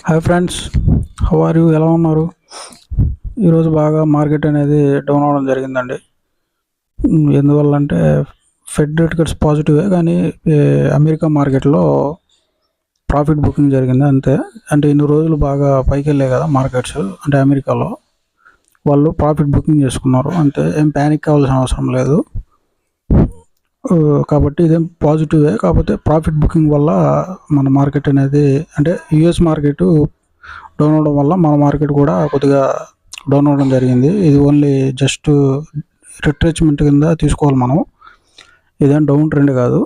Hi friends, how are you? ఎలా ఉన్నారు? ఈరోజు బాగా మార్కెట్ అనేది డౌన్ అవ్వడం జరిగిందండి. ఎందువల్ల అంటే ఫెడ్ రేట్ కట్స్ పాజిటివే, కానీ అమెరికా మార్కెట్లో ప్రాఫిట్ బుకింగ్ జరిగింది అంతే. అంటే ఇన్ని రోజులు బాగా పైకి వెళ్ళాయి కదా మార్కెట్స్, అంటే అమెరికాలో వాళ్ళు ప్రాఫిట్ బుకింగ్ చేసుకున్నారు అంతే. ఏం ప్యానిక్ అవ్వాల్సిన అవసరం లేదు. కాబట్టి ఇదేం పాజిటివే, కాకపోతే ప్రాఫిట్ బుకింగ్ వల్ల మన మార్కెట్ అనేది, అంటే యుఎస్ మార్కెట్ డౌన్ అవడం వల్ల మన మార్కెట్ కూడా కొద్దిగా డౌన్ అవ్వడం జరిగింది. ఇది ఓన్లీ జస్ట్ రిట్రెచ్మెంట్ కింద తీసుకోవాలి మనం, ఇదేం డౌన్ ట్రెండ్ కాదు.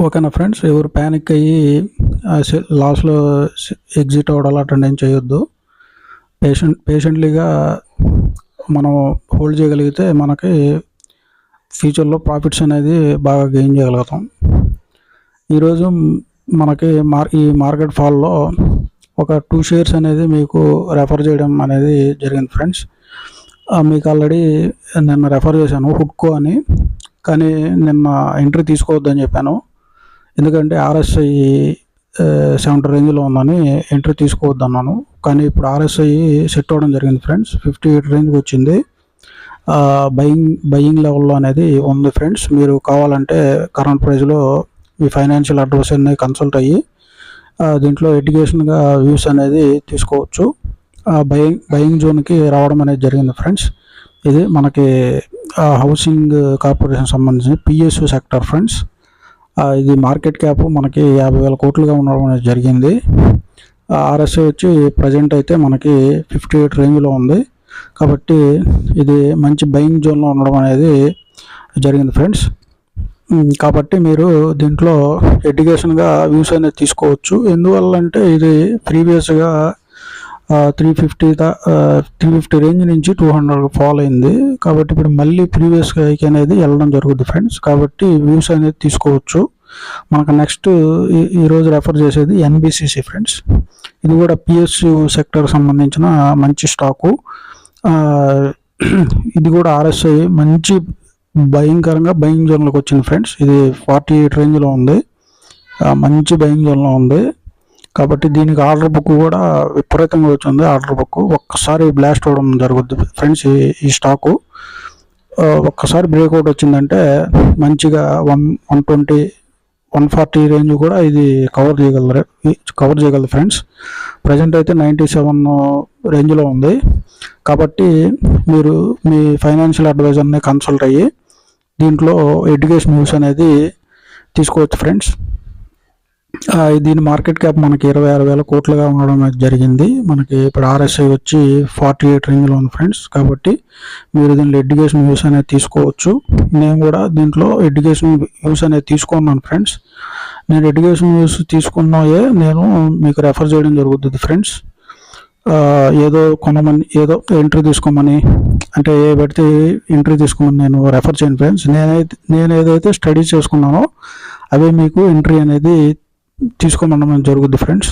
ఓకేనా ఫ్రెండ్స్? ఎవరు ప్యానిక్ అయ్యి లాస్లో ఎగ్జిట్ అవ్వడాలు అటెండ్ ఏం చేయొద్దు. పేషెంట్లీగా మనం హోల్డ్ చేయగలిగితే మనకి ఫ్యూచర్లో ప్రాఫిట్స్ అనేది బాగా గెయిన్ చేయగలుగుతాం. ఈరోజు మనకి ఈ మార్కెట్ ఫాల్లో ఒక 2 షేర్స్ అనేది మీకు రెఫర్ చేయడం అనేది జరిగింది ఫ్రెండ్స్. మీకు ఆల్రెడీ నిన్న రెఫర్ చేశాను, హుడ్కో అని. కానీ నిన్న ఎంట్రీ తీసుకోవద్దని చెప్పాను, ఎందుకంటే RSI 70 రేంజ్లో ఉందని ఎంట్రీ తీసుకోవద్దన్నాను. కానీ ఇప్పుడు RSI సెట్ అవ్వడం జరిగింది ఫ్రెండ్స్, 58 రేంజ్కి వచ్చింది. బయింగ్ లెవెల్లో అనేది ఉంది ఫ్రెండ్స్. మీరు కావాలంటే కరెంట్ ప్రైస్లో మీ ఫైనాన్షియల్ అడ్వైజర్ని కన్సల్ట్ అయ్యి దీంట్లో ఎడ్యుకేషన్గా వ్యూస్ అనేది తీసుకోవచ్చు. బయింగ్ జోన్కి రావడం అనేది జరిగింది ఫ్రెండ్స్. ఇది మనకి హౌసింగ్ కార్పొరేషన్ సంబంధించిన PSU సెక్టర్ ఫ్రెండ్స్. ఇది మార్కెట్ క్యాప్ మనకి 50,000 కోట్లుగా ఉండడం అనేది జరిగింది. RSI వచ్చి ప్రజెంట్ అయితే మనకి 58 రేంజ్లో ఉంది. కాబట్టి ఇది మంచి బయింగ్ జోన్లో ఉండడం అనేది జరిగింది ఫ్రెండ్స్. కాబట్టి మీరు దీంట్లో ఎడ్యుకేషన్గా వ్యూస్ అనేది తీసుకోవచ్చు. ఎందువల్ల అంటే ఇది ప్రీవియస్గా 350 రేంజ్ నుంచి 200 ఫాల్ అయింది. కాబట్టి ఇప్పుడు మళ్ళీ ప్రీవియస్ హైక్ అనేది వెళ్ళడం జరుగుతుంది ఫ్రెండ్స్. కాబట్టి వ్యూస్ అనేది తీసుకోవచ్చు. మనకు నెక్స్ట్ ఈరోజు రెఫర్ చేసేది NBCC ఫ్రెండ్స్. ఇది కూడా PSU సెక్టర్ సంబంధించిన మంచి స్టాకు. ఇది కూడా RSI మంచి భయంకరంగా బయింగ్ జోన్లోకి వచ్చింది ఫ్రెండ్స్. ఇది 48 రేంజ్లో ఉంది, మంచి బయింగ్ జోన్లో ఉంది. కాబట్టి దీనికి ఆర్డర్ బుక్ కూడా విపరీతంగా వచ్చింది. ఆర్డర్ బుక్ ఒక్కసారి బ్లాస్ట్ అవ్వడం జరుగుతుంది ఫ్రెండ్స్. ఈ స్టాకు ఒక్కసారి బ్రేక్అవుట్ వచ్చిందంటే మంచిగా 120, 140 రేంజ్ కూడా ఇది కవర్ చేయగలదు ఫ్రెండ్స్. ప్రజెంట్ అయితే 97 రేంజ్లో ఉంది. కాబట్టి మీరు మీ ఫైనాన్షియల్ అడ్వైజర్ని కన్సల్ట్ అయ్యి దీంట్లో ఎడ్యుకేషన్ న్యూస్ అనేది తీసుకోవచ్చు ఫ్రెండ్స్. దీని మార్కెట్ క్యాప్ మనకి 26,000 కోట్లుగా ఉండడం జరిగింది. మనకి ఇప్పుడు RSI వచ్చి 48 రేంజ్లో ఉంది ఫ్రెండ్స్. కాబట్టి మీరు దీంట్లో ఎడ్యుకేషన్ న్యూస్ అనేది తీసుకోవచ్చు. నేను కూడా దీంట్లో ఎడ్యుకేషన్ న్యూస్ అనేది తీసుకున్నాను ఫ్రెండ్స్. నేను ఎడ్యుకేషన్ న్యూస్ తీసుకున్నాయే నేను మీకు రెఫర్ చేయడం జరుగుతుంది ఫ్రెండ్స్. ఏదో కొనమని, ఏదో ఎంట్రీ తీసుకోమని, అంటే ఏ పెడితే ఎంట్రీ తీసుకోమని నేను రెఫర్ చేయను ఫ్రెండ్స్. నేను ఏదైతే స్టడీ చేసుకున్నానో అవే మీకు ఎంట్రీ అనేది తీసుకోమనడం జరుగుతుంది ఫ్రెండ్స్.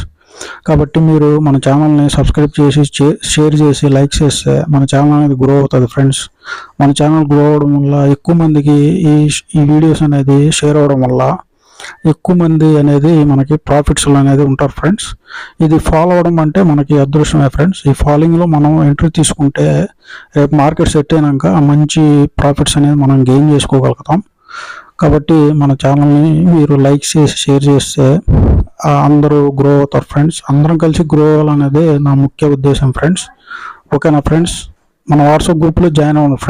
కాబట్టి మీరు మన ఛానల్ని సబ్స్క్రైబ్ చేసి షేర్ చేసి లైక్ చేస్తే మన ఛానల్ అనేది గ్రో అవుతుంది ఫ్రెండ్స్. మన ఛానల్ గ్రో అవడం వల్ల ఎక్కువ మందికి ఈ వీడియోస్ అనేది షేర్ అవ్వడం వల్ల ఎక్కువ మంది అనేది మనకి ప్రాఫిట్స్లో అనేది ఉంటారు ఫ్రెండ్స్. ఇది ఫాలో అవడం అంటే మనకి అదృష్టమే ఫ్రెండ్స్. ఈ ఫాలోయింగ్లో మనం ఎంట్రీ తీసుకుంటే రేపు మార్కెట్ సెట్ అయినాక మంచి ప్రాఫిట్స్ అనేది మనం గెయిన్ చేసుకోగలుగుతాం. కాబట్టి మన ఛానల్ని మీరు లైక్ చేసి షేర్ చేస్తే అందరూ గ్రో అవుతారు ఫ్రెండ్స్. అందరం కలిసి గ్రో అవ్వాలనేది నా ముఖ్య ఉద్దేశం ఫ్రెండ్స్. ఓకేనా ఫ్రెండ్స్? మన వాట్సాప్ గ్రూప్లో జాయిన్ అవ్వండి ఫ్రెండ్స్.